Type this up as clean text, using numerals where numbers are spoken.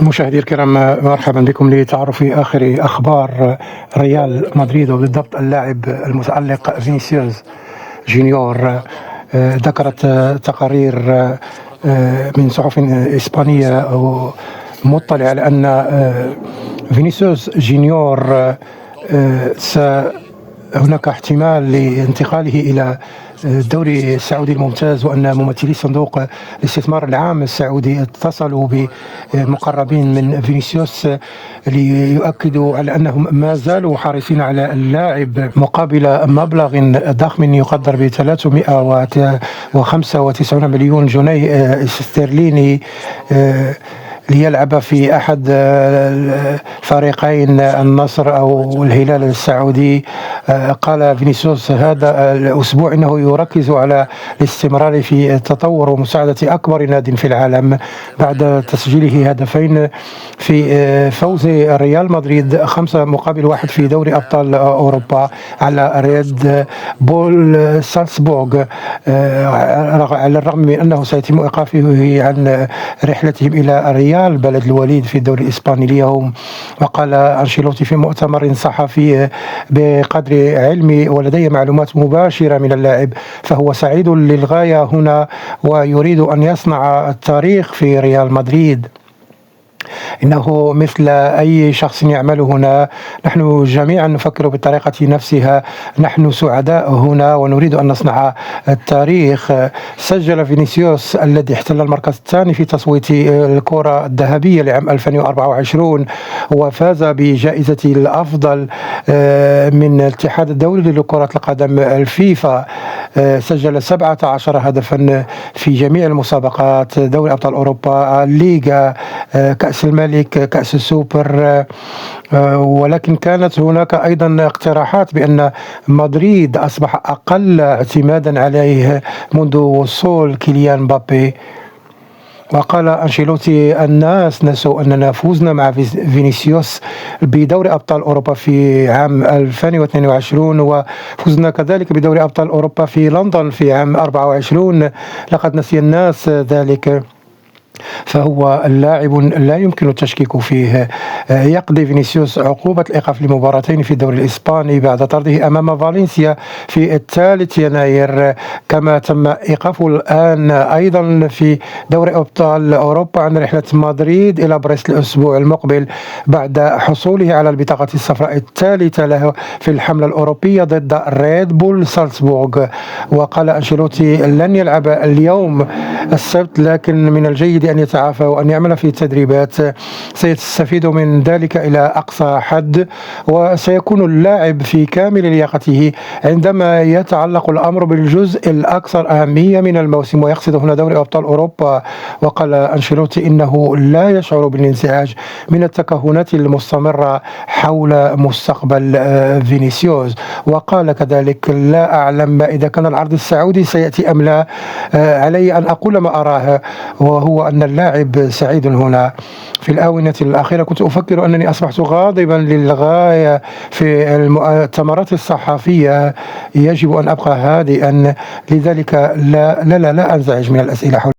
مشاهدي الكرام، مرحبا بكم لتعرف آخر أخبار ريال مدريد، وبالضبط اللاعب المتألق فينيسيوس جونيور. ذكرت تقارير من صحف إسبانية مطلع على أن فينيسيوس جونيور هناك احتمال لانتقاله إلى الدوري السعودي الممتاز، وأن ممثلي صندوق الاستثمار العام السعودي اتصلوا بمقربين من فينيسيوس ليؤكدوا على أنهم ما زالوا حريصين على اللاعب مقابل مبلغ ضخم يقدر ب 395 مليون جنيه استرليني ليلعب في أحد الفريقين النصر أو الهلال السعودي. قال فينيسيوس هذا الأسبوع إنه يركز على الاستمرار في التطور ومساعدة أكبر ناد في العالم بعد تسجيله هدفين في فوز ريال مدريد 5-1 في دوري أبطال أوروبا على ريد بول سالزبورغ، على الرغم من أنه سيتم إيقافه عن رحلتهم إلى ريال بلد الوليد في الدوري الإسباني اليوم. وقال أنشيلوتي في مؤتمر صحفي: بقدر علمي ولدي معلومات مباشرة من اللاعب، فهو سعيد للغاية هنا ويريد أن يصنع التاريخ في ريال مدريد. إنه مثل أي شخص يعمل هنا، نحن جميعا نفكر بالطريقة نفسها، نحن سعداء هنا ونريد أن نصنع التاريخ. سجل فينيسيوس الذي احتل المركز الثاني في تصويت الكرة الذهبية لعام 2024 وفاز بجائزة الأفضل من الاتحاد الدولي لكرة القدم الفيفا. سجل 17 هدفا في جميع المسابقات: دوري أبطال أوروبا، الليغا، كأس الملك، كأس السوبر. ولكن كانت هناك أيضا اقتراحات بأن مدريد أصبح أقل اعتمادا عليه منذ وصول كيليان مبابي. وقال أنشيلوتي: الناس نسوا أننا فوزنا مع فينيسيوس بدوري أبطال أوروبا في عام 2022 وفزنا كذلك بدوري أبطال أوروبا في لندن في عام 24. لقد نسي الناس ذلك، فهو اللاعب لا يمكن التشكيك فيه. يقضي فينيسيوس عقوبة الإيقاف لمباراتين في الدوري الإسباني بعد طرده أمام فالنسيا في 3 يناير، كما تم إيقافه الآن أيضا في دوري أبطال أوروبا عن رحلة مدريد إلى بريست الأسبوع المقبل بعد حصوله على البطاقة الصفراء الثالثة له في الحملة الأوروبية ضد ريد بول سالزبورغ. وقال أنشيلوتي: لن يلعب اليوم السبت، لكن من الجيد أن يتعافى وأن يعمل في التدريبات، سيستفيد من ذلك إلى أقصى حد، وسيكون اللاعب في كامل لياقته عندما يتعلق الأمر بالجزء الأكثر أهمية من الموسم، ويقصد هنا دوري أبطال أوروبا. وقال أنشيلوتي إنه لا يشعر بالانزعاج من التكهنات المستمرة حول مستقبل فينيسيوس. وقال كذلك: لا أعلم إذا كان العرض السعودي سيأتي أم لا، علي أن أقول ما أراه، وهو أن اللاعب سعيد هنا. في الآونة الأخيرة كنت أفكر أنني أصبحت غاضبا للغاية في المؤتمرات الصحفية، يجب أن أبقى هادئا، لذلك لا أنزعج من الأسئلة حول